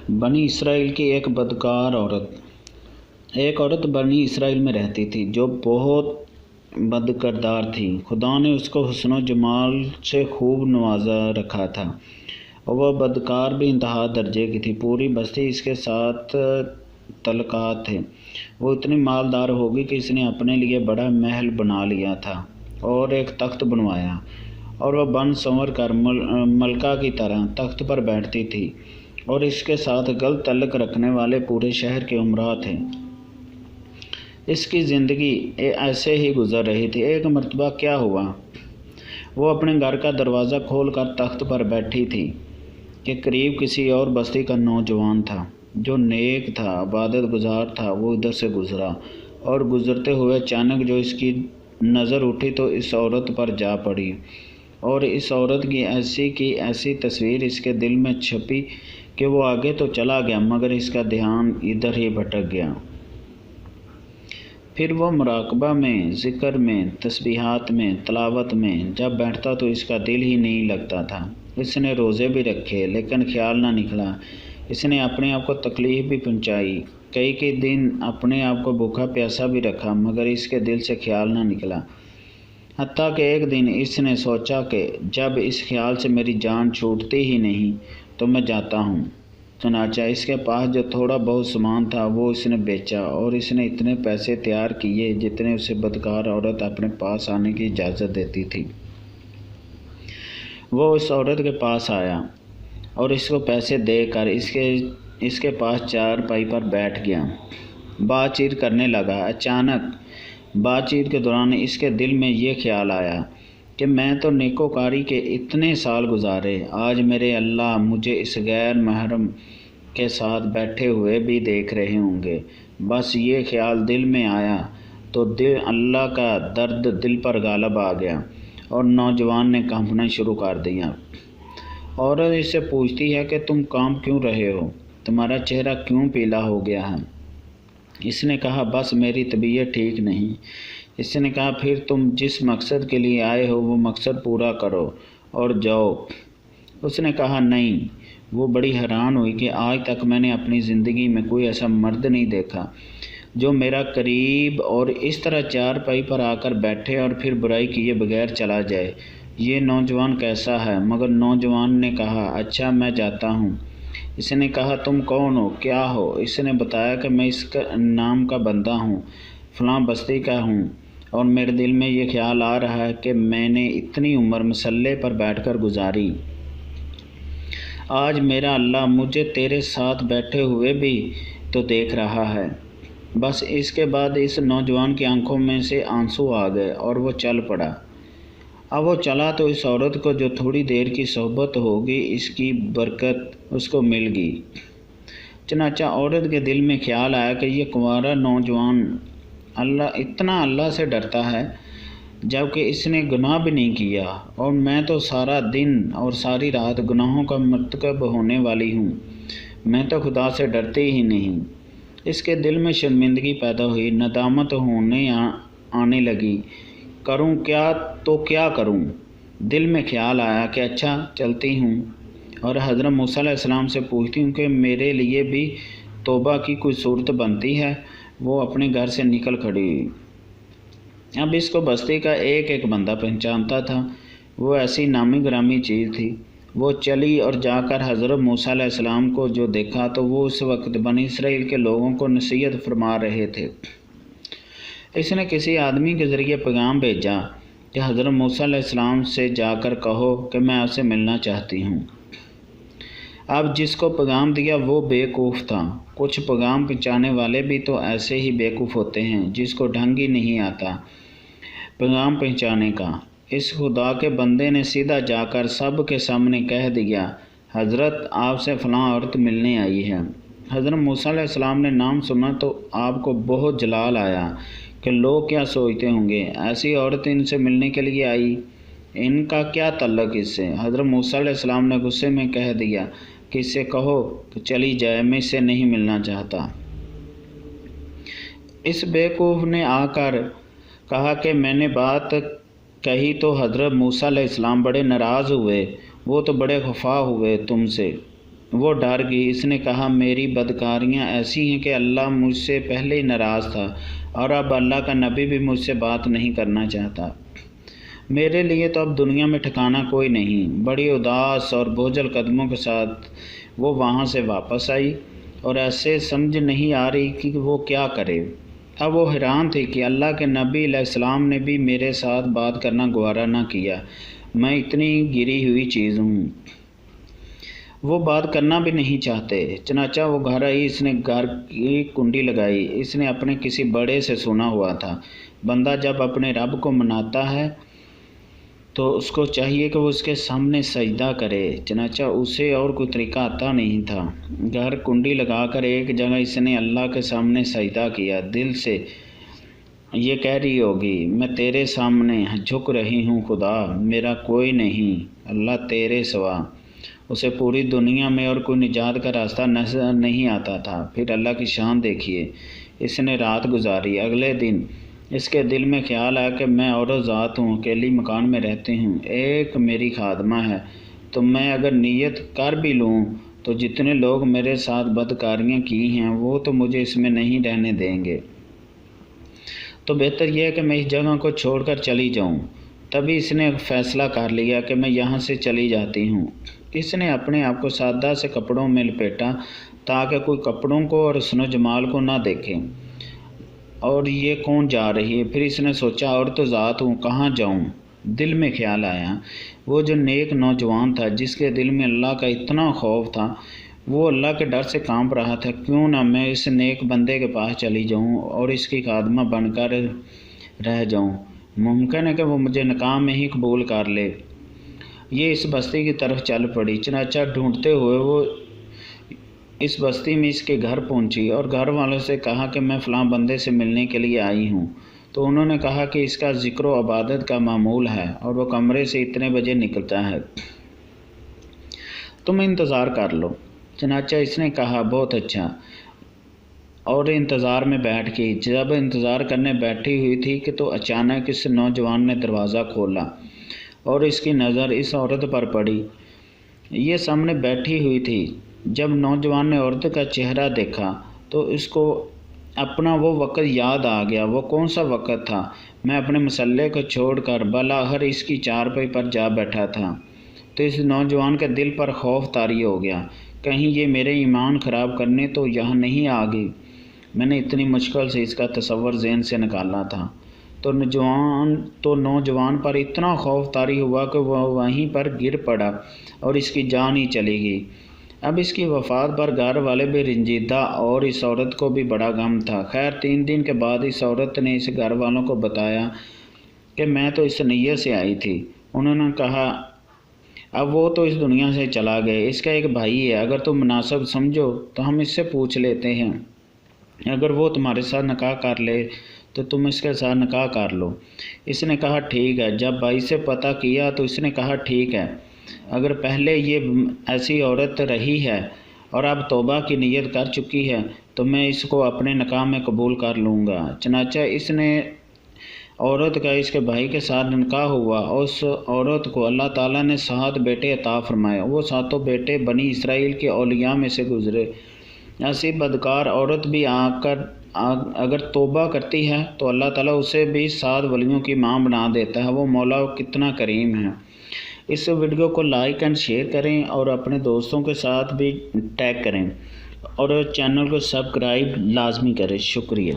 بنی اسرائیل کی ایک بدکار عورت بنی اسرائیل میں رہتی تھی جو بہت بد کردار تھی۔ خدا نے اس کو حسن و جمال سے خوب نوازا رکھا تھا اور وہ بدکار بھی انتہا درجے کی تھی۔ پوری بستی اس کے ساتھ تعلقات تھے۔ وہ اتنی مالدار ہوگی کہ اس نے اپنے لیے بڑا محل بنا لیا تھا اور ایک تخت بنوایا، اور وہ بن سنور کر ملکہ کی طرح تخت پر بیٹھتی تھی، اور اس کے ساتھ غلط تعلق رکھنے والے پورے شہر کے امراء تھے۔ اس کی زندگی ایسے ہی گزر رہی تھی۔ ایک مرتبہ کیا ہوا، وہ اپنے گھر کا دروازہ کھول کر تخت پر بیٹھی تھی کہ قریب کسی اور بستی کا نوجوان تھا جو نیک تھا، عبادت گزار تھا۔ وہ ادھر سے گزرا اور گزرتے ہوئے اچانک جو اس کی نظر اٹھی تو اس عورت پر جا پڑی، اور اس عورت کی ایسی تصویر اس کے دل میں چھپی کہ وہ آگے تو چلا گیا مگر اس کا دھیان ادھر ہی بھٹک گیا۔ پھر وہ مراقبہ میں، ذکر میں، تسبیحات میں، تلاوت میں جب بیٹھتا تو اس کا دل ہی نہیں لگتا تھا۔ اس نے روزے بھی رکھے لیکن خیال نہ نکلا۔ اس نے اپنے آپ کو تکلیف بھی پہنچائی، کئی دن اپنے آپ کو بھوکا پیاسا بھی رکھا مگر اس کے دل سے خیال نہ نکلا۔ حتیٰ کہ ایک دن اس نے سوچا کہ جب اس خیال سے میری جان چھوٹتی ہی نہیں تو میں جاتا ہوں۔ چنانچہ اس کے پاس جو تھوڑا بہت سامان تھا وہ اس نے بیچا، اور اس نے اتنے پیسے تیار کیے جتنے اسے بدکار عورت اپنے پاس آنے کی اجازت دیتی تھی۔ وہ اس عورت کے پاس آیا اور اس کو پیسے دے کر اس کے پاس چارپائی پر بیٹھ گیا، بات چیت کرنے لگا۔ اچانک بات چیت کے دوران اس کے دل میں یہ خیال آیا کہ میں تو نیکوکاری کے اتنے سال گزارے، آج میرے اللہ مجھے اس غیر محرم کے ساتھ بیٹھے ہوئے بھی دیکھ رہے ہوں گے۔ بس یہ خیال دل میں آیا تو اللہ کا درد دل پر غالب آ گیا اور نوجوان نے کانپنا شروع کر دیا۔ عورت اس سے پوچھتی ہے کہ تم کانپ کیوں رہے ہو، تمہارا چہرہ کیوں پیلا ہو گیا ہے؟ اس نے کہا بس میری طبیعت ٹھیک نہیں۔ اس نے کہا پھر تم جس مقصد کے لیے آئے ہو وہ مقصد پورا کرو اور جاؤ۔ اس نے کہا نہیں۔ وہ بڑی حیران ہوئی کہ آج تک میں نے اپنی زندگی میں کوئی ایسا مرد نہیں دیکھا جو میرا قریب اور اس طرح چارپائی پر آ کر بیٹھے اور پھر برائی کیے بغیر چلا جائے۔ یہ نوجوان کیسا ہے؟ مگر نوجوان نے کہا اچھا میں جاتا ہوں۔ اس نے کہا تم کون ہو، کیا ہو؟ اس نے بتایا کہ میں اس نام کا بندہ ہوں، فلاں بستی کا ہوں، اور میرے دل میں یہ خیال آ رہا ہے کہ میں نے اتنی عمر مسلح پر بیٹھ کر گزاری، آج میرا اللہ مجھے تیرے ساتھ بیٹھے ہوئے بھی تو دیکھ رہا ہے۔ بس اس کے بعد اس نوجوان کی آنکھوں میں سے آنسو آ گئے اور وہ چل پڑا۔ اب وہ چلا تو اس عورت کو جو تھوڑی دیر کی صحبت ہوگی اس کی برکت اس کو مل گئی۔ چنانچہ عورت کے دل میں خیال آیا کہ یہ کنوارا نوجوان اتنا اللہ سے ڈرتا ہے جبکہ اس نے گناہ بھی نہیں کیا، اور میں تو سارا دن اور ساری رات گناہوں کا مرتکب ہونے والی ہوں، میں تو خدا سے ڈرتی ہی نہیں۔ اس کے دل میں شرمندگی پیدا ہوئی، ندامت آنے لگی، کروں کیا تو کیا کروں؟ دل میں خیال آیا کہ اچھا چلتی ہوں اور حضرت موسیٰ علیہ السلام سے پوچھتی ہوں کہ میرے لیے بھی توبہ کی کوئی صورت بنتی ہے۔ وہ اپنے گھر سے نکل کھڑی ہوئی۔ اب اس کو بستی کا ایک بندہ پہچانتا تھا، وہ ایسی نامی گرامی چیز تھی۔ وہ چلی اور جا کر حضرت موسیٰ علیہ السلام کو جو دیکھا تو وہ اس وقت بنی اسرائیل کے لوگوں کو نصیحت فرما رہے تھے۔ اس نے کسی آدمی کے ذریعے پیغام بھیجا کہ حضرت موسیٰ علیہ السلام سے جا کر کہو کہ میں آپ سے ملنا چاہتی ہوں۔ اب جس کو پیغام دیا وہ بیوقوف تھا۔ کچھ پیغام پہنچانے والے بھی تو ایسے ہی بیوقوف ہوتے ہیں جس کو ڈھنگ ہی نہیں آتا پیغام پہنچانے کا۔ اس خدا کے بندے نے سیدھا جا کر سب کے سامنے کہہ دیا حضرت آپ سے فلاں عورت ملنے آئی ہے۔ حضرت موسیٰ علیہ السلام نے نام سنا تو آپ کو بہت جلال آیا کہ لوگ کیا سوچتے ہوں گے، ایسی عورت ان سے ملنے کے لیے آئی، ان کا کیا تعلق اس سے؟ حضرت موسیٰ علیہ السلام نے غصے میں کہہ دیا کہ اس سے کہو کہ چلی جائے، میں اس سے نہیں ملنا چاہتا۔ اس بیوقوف نے آ کر کہا کہ میں نے بات کہی تو حضرت موسیٰ علیہ السلام بڑے ناراض ہوئے، وہ تو بڑے خفا ہوئے تم سے، وہ ڈر گئی۔ اس نے کہا میری بدکاریاں ایسی ہیں کہ اللہ مجھ سے پہلے ہی ناراض تھا اور اب اللہ کا نبی بھی مجھ سے بات نہیں کرنا چاہتا۔ میرے لیے تو اب دنیا میں ٹھکانہ کوئی نہیں۔ بڑی اداس اور بوجھل قدموں کے ساتھ وہ وہاں سے واپس آئی اور ایسے سمجھ نہیں آ رہی کہ وہ کیا کرے۔ اب وہ حیران تھی کہ اللہ کے نبی علیہ السلام نے بھی میرے ساتھ بات کرنا گوارا نہ کیا۔ میں اتنی گری ہوئی چیز ہوں۔ وہ بات کرنا بھی نہیں چاہتے۔ چنانچہ وہ گھر آئی۔ اس نے گھر کی کنڈی لگائی۔ اس نے اپنے کسی بڑے سے سنا ہوا تھا، بندہ جب اپنے رب کو مناتا ہے تو اس کو چاہیے کہ وہ اس کے سامنے سجدہ کرے۔ چنانچہ اسے اور کوئی طریقہ آتا نہیں تھا۔ گھر کنڈی لگا کر ایک جگہ اس نے اللہ کے سامنے سجدہ کیا۔ دل سے یہ کہہ رہی ہوگی میں تیرے سامنے جھک رہی ہوں خدا، میرا کوئی نہیں اللہ تیرے سوا۔ اسے پوری دنیا میں اور کوئی نجات کا راستہ نظر نہیں آتا تھا۔ پھر اللہ کی شان دیکھیے، اس نے رات گزاری۔ اگلے دن اس کے دل میں خیال آیا کہ میں عورت ذات ہوں، اکیلی مکان میں رہتی ہوں، ایک میری خادمہ ہے، تو میں اگر نیت کر بھی لوں تو جتنے لوگ میرے ساتھ بدکاریاں کی ہیں وہ تو مجھے اس میں نہیں رہنے دیں گے، تو بہتر یہ ہے کہ میں اس جگہ کو چھوڑ کر چلی جاؤں۔ تبھی اس نے فیصلہ کر لیا کہ میں یہاں سے چلی جاتی ہوں۔ اس نے اپنے آپ کو سادہ سے کپڑوں میں لپیٹا تاکہ کوئی کپڑوں کو اور حسن و جمال کو نہ دیکھے اور یہ کون جا رہی ہے۔ پھر اس نے سوچا اور تو ذات ہوں، کہاں جاؤں؟ دل میں خیال آیا وہ جو نیک نوجوان تھا جس کے دل میں اللہ کا اتنا خوف تھا، وہ اللہ کے ڈر سے کانپ رہا تھا۔ کیوں نہ میں اس نیک بندے کے پاس چلی جاؤں اور اس کی خادمہ بن کر رہ جاؤں، ممکن ہے کہ وہ مجھے نکاح میں ہی قبول کر لے۔ یہ اس بستی کی طرف چل پڑی۔ چنانچہ ڈھونڈتے ہوئے وہ اس بستی میں اس کے گھر پہنچی اور گھر والوں سے کہا کہ میں فلاں بندے سے ملنے کے لیے آئی ہوں۔ تو انہوں نے کہا کہ اس کا ذکر و عبادت کا معمول ہے اور وہ کمرے سے اتنے بجے نکلتا ہے، تم انتظار کر لو۔ چنانچہ اس نے کہا بہت اچھا، اور انتظار میں بیٹھ گئی۔ جب انتظار کرنے بیٹھی ہوئی تھی کہ تو اچانک اس نوجوان نے دروازہ کھولا اور اس کی نظر اس عورت پر پڑی۔ یہ سامنے بیٹھی ہوئی تھی۔ جب نوجوان نے عورت کا چہرہ دیکھا تو اس کو اپنا وہ وقت یاد آ گیا۔ وہ کون سا وقت تھا؟ میں اپنے مسلح کو چھوڑ کر بالاخر اس کی چارپائی پر جا بیٹھا تھا، تو اس نوجوان کے دل پر خوف طاری ہو گیا، کہیں یہ میرے ایمان خراب کرنے تو یہاں نہیں آ گئی۔ میں نے اتنی مشکل سے اس کا تصور ذہن سے نکالا تھا۔ تو نوجوان پر اتنا خوف طاری ہوا کہ وہ وہیں پر گر پڑا اور اس کی جان ہی چلی گئی۔ اب اس کی وفات پر گھر والے بھی رنجیدہ اور اس عورت کو بھی بڑا غم تھا۔ خیر 3 دن کے بعد اس عورت نے اس گھر والوں کو بتایا کہ میں تو اس نیت سے آئی تھی۔ انہوں نے کہا اب وہ تو اس دنیا سے چلا گئے، اس کا ایک بھائی ہے، اگر تم مناسب سمجھو تو ہم اس سے پوچھ لیتے ہیں، اگر وہ تمہارے ساتھ نکاح کر لے تو تم اس کے ساتھ نکاح کر لو۔ اس نے کہا ٹھیک ہے۔ جب بھائی سے پتہ کیا تو اس نے کہا ٹھیک ہے، اگر پہلے یہ ایسی عورت رہی ہے اور اب توبہ کی نیت کر چکی ہے تو میں اس کو اپنے نکاح میں قبول کر لوں گا۔ چنانچہ اس نے عورت کا اس کے بھائی کے ساتھ نکاح ہوا اور اس عورت کو اللہ تعالیٰ نے 7 بیٹے عطا فرمائے۔ وہ 7 بیٹے بنی اسرائیل کے اولیاء میں سے گزرے۔ ایسی بدکار عورت بھی اگر توبہ کرتی ہے تو اللہ تعالیٰ اسے بھی 7 ولیوں کی ماں بنا دیتا ہے۔ وہ مولا کتنا کریم ہے۔ اس ویڈیو کو لائک اینڈ شیئر کریں اور اپنے دوستوں کے ساتھ بھی ٹیگ کریں اور چینل کو سبسکرائب لازمی کریں۔ شکریہ۔